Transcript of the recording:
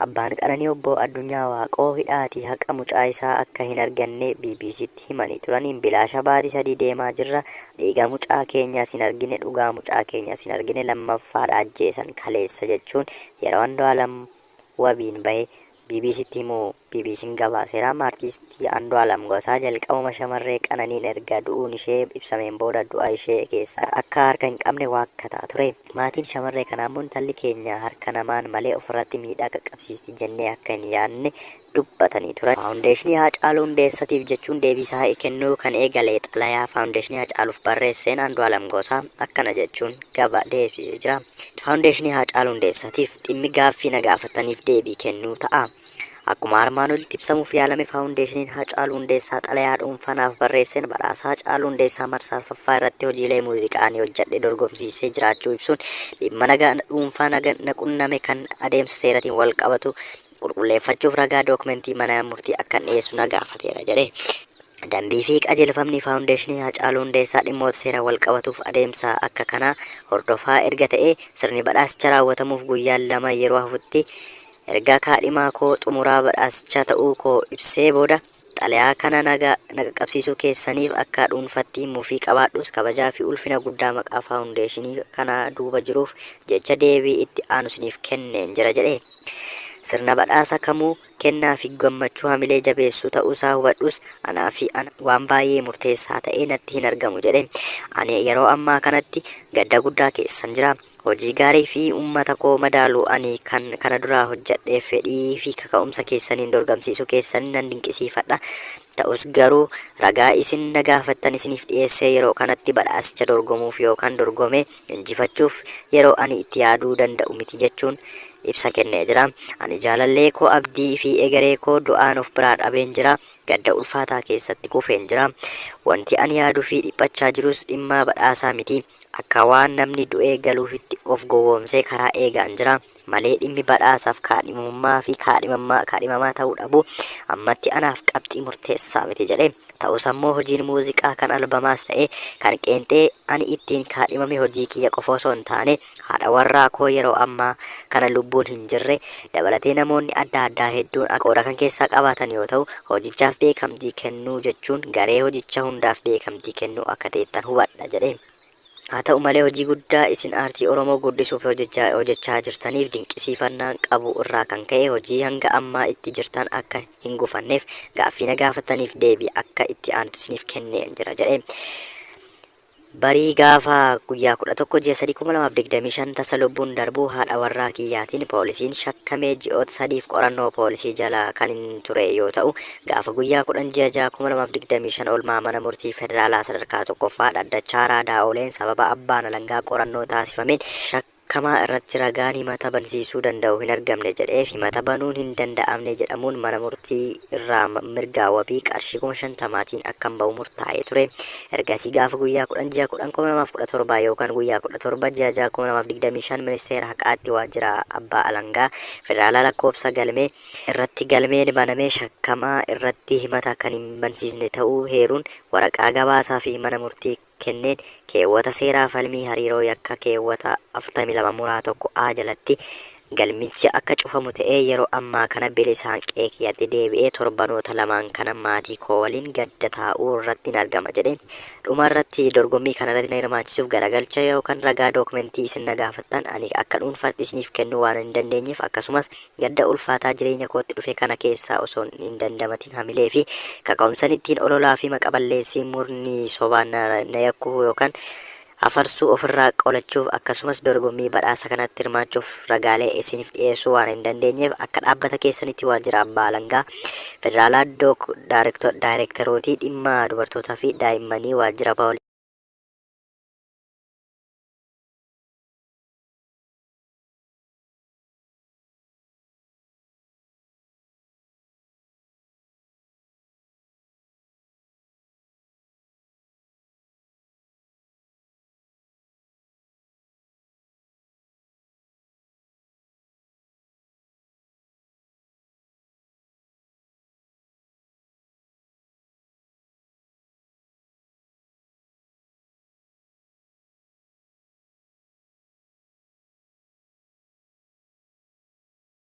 Abbaan Qananii obbo Addunyaa Waaqoo hidhaatii haqa mucaa isaa akka hin arganne BBC'tti himanii turaniin bilaasha baatii 3 deemaa jirra. Dhiiga mucaa keenyaas hin argine, dhugaa mucaa keenyaas hin argine, lammaffaadha ajjeesan kaleessa jechuun yeroo Andu'aalam wabiin bahe BBC'tti himuu BBC'n gabaaseera. Artistii Andu'aalam Gosaa jalqabuma shamarree Qananiin erga du'uun ishee ibsameen booda du'a ishee keessa akka harka hin qabne waakkataa ture. Maatiin shamarree kanaa immoo intalli keenya harka namaan malee ofirratti miidhaa qaqqabsiisti jennee akka hin yaadne dubbatanii turan. Faawundeeshinii Haacaaluu Hundeessatiif jechuun deebisaa kennuu kan eegale xalayaa faawundeeshinii Haacaaluuf barreesseen Andu'aalam Gosaa akkana jechuun deebisee jira. Faawundeeshinii Haacaaluu Hundeessatiif dhimmi gaaffii na gaafataniif deebii kennuu ta'a. Akkuma armaan olitti ibsamuuf yaalame faawundeeshiniin Haacaaluu Hundeessaa xalayaa dhuunfaaf barreesseen badhaasa Haacaaluu Hundeessaa marsaa arfaffaa irratti hojiilee muuziqaa ni hojjedhe dorgomsiisee jiraachuu ibsuun dhimma nagaa dhuunfaa na qunname kan adeemsa seeratiin wal qabatu qulqulleeffachuuf ragaa dookumentii mana murtii akka dhiyeessu na gaafateera jedhe. Dambii fi qajeelfamni faawundeeshinii Haacaaluu Hundeessaa dhimmoota seera wal qabatuuf adeemsa akka kanaa hordofaa erga ta'e sirni badhaasicha raawwatamuuf guyyaan 2 yeroo hafutti erga kaadhimaa koo xumuraa badhaasicha ta'uu koo ibsee booda xalayaa kana naga qabsiisuu keessaniif akka dhuunfatti mufii qabaadhus kabajaa fi ulfina guddaa maqaa faawundeeshinii kana duuba jiruuf jecha deebii itti aanu isiniif kenneen jira jedhe. Sirna badhaasa kamuu kennaa fi gammachuu hamilee jabeessuu ta'uusaa hubadhus anaa fi waan baay'ee murteessaa ta'ee natti hin argamu jedhe. Ani yeroo ammaa kanatti gadda guddaa keessan jira. Hojii gaarii fi uummata koo madaaluu ani kana duraa hojjedhee fedhii fi kaka'umsa keessaniin dorgomsiisuu keessaniin nan dinqisiifadha. Ta'us garuu ragaa isin na gaafattan isiniif dhiyeessee yeroo kanatti badhaasicha dorgomuuf yookaan dorgomee injifachuuf yeroo ani itti yaaduu danda'u miti jechuun ibsa kennee jira. Ani jaalallee koo abdii fi egeree koo du'aan of biraa dhabeen jira. Gadda ulfaataa keessatti kufeen jira. Wanti ani yaaduu fi dhiphachaa jirus dhimma badhaasaa miti. Akka waan namni du'ee galuufitti of gowwoomsee karaa eegaan jira malee dhimmi badhaasaaf kaadhimummaa fi kaadhimamaa ta'uu dhabu ammatti anaaf qabxii murteessaa miti jedhe. Ta'us ammoo hojiin muuziqaa kan albamaas ta'e kan qeenxee ani ittiin kaadhimame hojii kiyya qofa osoo hin taane haadha warraa koo yeroo ammaa kana lubbuun hin jirre dabalatee namoonni adda addaa hedduun qooda kan keessaa qabaatan yoo ta'u hojichaaf beekamtii kennuu jechuun garee hojicha hundaaf beekamtii kennuu akka ta'ettan hubadha jedhe. Haa ta'u malee hojii guddaa isin aartii Oromoo guddisuuf hojjechaa jirtaniif dinqisiifannaan qabu irraa kan ka'e hojii hanga ammaa itti jirtan akka hin gufanneef gaaffii na gaafataniif deebii akka itti aantu isiniif kenneen jira jedhe. Barii gaafa guyyaa 11 ji'a 3 2025 tasa lubbuun darbuu haadha warraa kiyyaatiin poolisiin shakkamee ji'oota 3f qorannoo poolisii jala kan hin ture yoo ta'u gaafa guyyaa 10 ji'a 6 2025 oolmaa mana murtii federaalaa sadarkaa tokkoffaa dhaddachaa raadaa ooleen sababa abbaan alangaa qorannoo taasifameen shakkamaa irratti ragaan himata bansiisuu danda'u hin argamne jedheef himata banuun hin danda'amne jedhamuun mana murtii irraa mirgaa wabii qarshii 50,000tiin akka bahu murtaa'ee ture. Ergasii gaafa guyyaa 10 ji'a 10 2017 yookaan guyyaa 17 ji'a 6 2025 ministeera haqaatti waajjira abbaa alangaa federaalaa lakkoofsa galmee irratti galmeen banamee shakkamaa irratti himata kan hin bansiisne ta'uu heeruun waraqaa gabaasaa fi mana murtii kenneen keewwata seeraa falmii hariiroo yakka keewwata 42 muraa 1A jalatti galmichi akka cufamu ta'ee yeroo ammaa kana bilisaan qeeqiyyatti deebi'ee torbanoota lamaan kana maatii koo waliin gadda taa'uu irratti hin argama jedhe. Dhuma irratti dorgommii kanarratti na hirmaachisuuf garagalcha yookaan ragaa dookumentii isin na gaafattan ani akka dhuunfaatti isiniif kennuu waan hin dandeenyeef akkasumas gadda ulfaataa jireenya kootti dhufe kana keessaa osoo hin dandamatin hamilee fi kaka'umsan ittiin ololaa fi maqaballeessii murni sobaan na yakkuu yookaan afarsuu ofirraa qolachuuf akkasumas dorgommii badhaasa kanatti hirmaachuuf ragaalee isiniif dhiyeessuu waan hin dandeenyeef akka dhaabbata keessanitti waajjira abbaa alangaa federaalaa daayirektarootii dhimma dubartootaa fi daa'immanii waajjira